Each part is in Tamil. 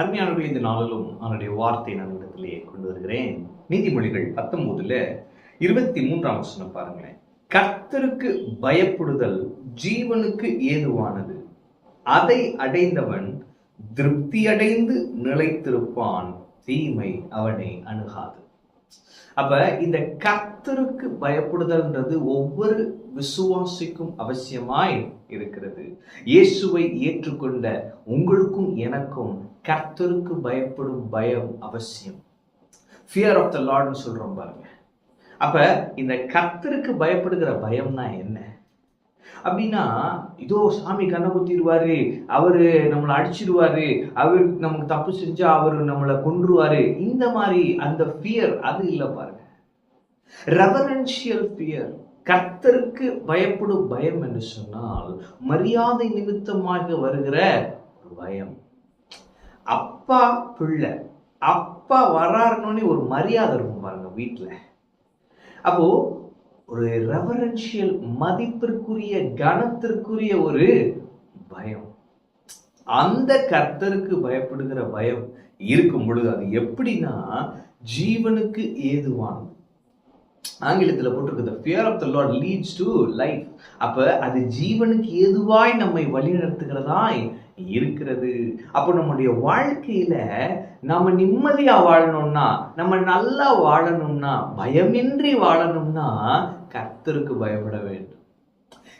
அருமையானவர்கள், இந்த நாளிலும் அவனுடைய வார்த்தை நான் இடத்திலேயே கொண்டு வருகிறேன். நீதிமொழிகள் 19:23 வசனம் பாருங்களேன். கர்த்தருக்கு பயப்படுதல் ஜீவனுக்கு ஏதுவானது, அதை அடைந்தவன் திருப்தி அடைந்து நிலைத்திருப்பான், தீமை அவனை அணுகாது. அப்ப இந்த கர்த்தருக்கு பயப்படுதல்ன்றது ஒவ்வொரு விசுவாசிக்கும் அவசியமாய் இருக்கிறது. இயேசுவை ஏற்றுக்கொண்ட உங்களுக்கும் எனக்கும் கர்த்தருக்கு பயப்படும் பயம் அவசியம். ஃபியர் ஆஃப் த லார்ட்னு சொல்றோம் பாருங்க. அப்ப இந்த கர்த்தருக்கு பயப்படுகிற பயம்னா என்ன அப்படின்னா, இதோ சாமி கண்ணை குத்திடுவாரு, அவரு நம்மளை அடிச்சிடுவாரு, அவரு நமக்கு தப்பு செஞ்சா அவரு நம்மளை கொன்றுவாரு, இந்த மாதிரி அந்த ஃபியர் அது இல்லை பாருங்க. ரெவரன்ஷியல் ஃபியர், கர்த்தருக்கு பயப்படும் பயம் என்று சொன்னால் மரியாதை நிமித்தமாக வருகிற ஒரு பயம். அப்பா பிள்ளை, அப்பா வராருன்னு ஒரு மரியாதை இருக்கும் பாருங்க வீட்டுல. அப்போ ஒரு ரெவரன்ஷியல், மதிப்பிற்குரிய, கனத்திற்குரிய ஒரு பயம். அந்த கர்த்தருக்கு பயப்படுகிற பயம் இருக்கும் பொழுது அது எப்படின்னா ஜீவனுக்கு ஏதுவானது. ஆங்கிலத்தில் போட்டிருக்கு, the fear of the Lord leads to life. அப்ப அது ஜீவனுக்கு ஏதுவாய் நம்மை வழிநடத்துகிறதாய் இருக்கிறது. அப்போ நம்முடைய வாழ்க்கையில நம்ம நிம்மதியா வாழணும்னா, நம்ம நல்லா வாழணும்னா, பயமின்றி வாழணும்னா கர்த்தருக்கு பயப்பட வேண்டும்.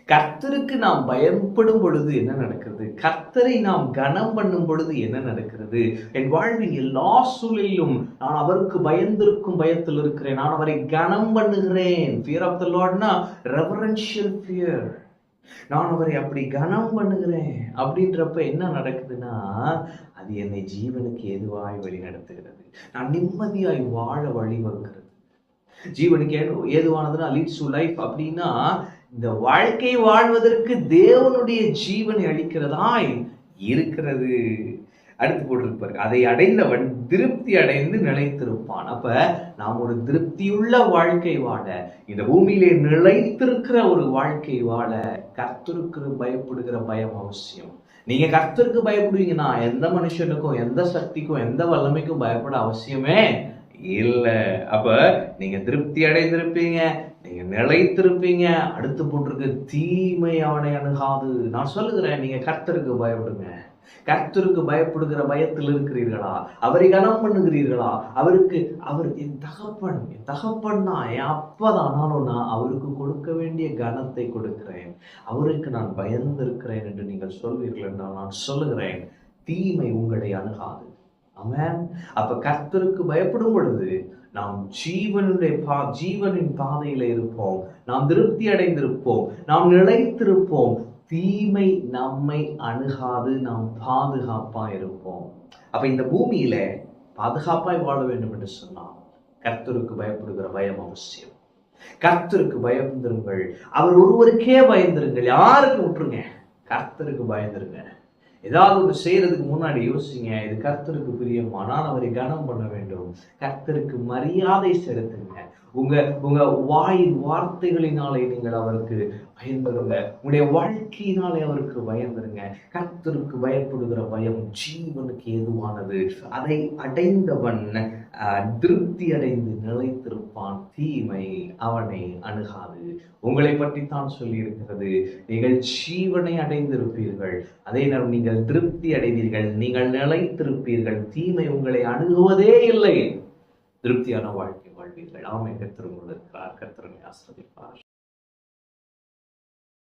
கர்த்தருக்கு நாம் பயப்படும் பொழுது என்ன நடக்கிறது? கர்த்தரை நாம் கனம் பண்ணும் பொழுது என்ன நடக்கிறது? என் வாழ்வின் எல்லா சூழலிலும் நான் அவருக்கு பயந்திருக்கும் பயத்தில் இருக்கிறேன், நான் அவரை கனம் பண்ணுகிறேன். ஃபியர் ஆஃப் த லார்ட்னா ரெவரன்ஷியல் ஃபியர். நான் அவரை அப்படி கனம் பண்ணுகிறேன் அப்படின்றப்ப என்ன நடக்குதுன்னா அது என்னை ஜீவனுக்கு ஏதுவாய் வழி நடத்துகிறது. நான் நிம்மதியாய் வாழ வழிவகுக்கிறது. ஜீவனுக்கு ஏதுவானதுன்னா லீட்ஸ் டு லைஃப் அப்படின்னா இந்த வாழ்க்கை வாழ்வதற்கு தேவனுடைய ஜீவனை அளிக்கிறதாய் இருக்கிறது. அடுத்து போட்டிருப்பாரு, அதை அடைந்தவன் திருப்தி அடைந்து நிலைத்திருப்பான். அப்ப நாம் ஒரு திருப்தியுள்ள வாழ்க்கை வாழ, இந்த பூமியிலே நிலைத்திருக்கிற ஒரு வாழ்க்கை வாழ கர்த்தருக்கு பயப்படுகிற பயம் அவசியம். நீங்க கர்த்தருக்கு பயப்படுவீங்கன்னா எந்த மனுஷனுக்கும், எந்த சக்திக்கும், எந்த வல்லமைக்கும் பயப்பட அவசியமே இல்லை. அப்ப நீங்க திருப்தி அடைந்திருப்பீங்க, நீங்க நிலைத்திருப்பீங்க. அடுத்து போட்டிருக்கு, தீமை அவனை அணுகாது. நான் சொல்லுகிறேன், நீங்க கர்த்தருக்கு பயப்படுங்க. கர்த்தருக்கு பயப்படுகிற பயத்தில் இருக்கிறீர்களா? அவரை கனம் பண்ணுகிறீர்களா? அவர் என் தகப்பன், என் தகப்பன்னா என் அப்பதான், ஆனாலும் நான் அவருக்கு கொடுக்க வேண்டிய கனத்தை கொடுக்கிறேன், அவருக்கு நான் பயந்திருக்கிறேன் என்று நீங்கள் சொல்வீர்கள் என்றால் நான் சொல்லுகிறேன், தீமை உங்களை அணுகாது. ஆமென். அப்ப கர்த்தருக்கு பயப்படும் பொழுது நாம் ஜீவனின் பாதையில இருப்போம், நாம் திருப்தி அடைந்திருப்போம், நாம் நிலைத்திருப்போம், தீமை நம்மை அணுகாது, நாம் பாதுகாப்பா இருப்போம். அப்ப இந்த பூமியில பாதுகாப்பாய் வாழ வேண்டும் என்று சொன்னால் கர்த்தருக்கு பயப்படுகிற பயம் அவசியம். கர்த்தருக்கு பயந்திருங்கள், அவர் ஒருவருக்கே பயந்திருங்கள். யாருக்கு விட்டுருங்க, கர்த்தருக்கு பயந்துருங்க. ஏதாவது ஒன்று செய்யறதுக்கு முன்னாடி யோசிங்க, இது கர்த்தருக்கு பிரியமா, நான் அவரை கனம் பண்ண வேண்டும். கர்த்தருக்கு மரியாதை செலுத்துங்க. உங்க வாயின் வார்த்தைகளினாலே நீங்கள் அவருக்கு பயந்துருங்க, உங்களுடைய வாழ்க்கையினாலே அவருக்கு பயந்துருங்க. கர்த்தருக்கு பயப்படுகிற பயம் ஜீவனுக்கு ஏதுவானது, அதை அடைந்தவன் திருப்தி அடைந்து நிலைத்திருப்பான், தீமை அவனை அணுகாது. உங்களை பற்றித்தான் சொல்லி இருக்கிறது, நீங்கள் ஜீவனை அடைந்திருப்பீர்கள், அதே நேரம் நீங்கள் திருப்தி அடைவீர்கள், நீங்கள் நிலைத்திருப்பீர்கள், தீமை உங்களை அணுகுவதே இல்லை, திருப்தியான வாழ்க்கை வாழ்வீர்கள். ஆமென். கர்த்தர் உங்களோடு இருக்கிறார். கர்த்தரை ஆசீர்வதிப்பார்.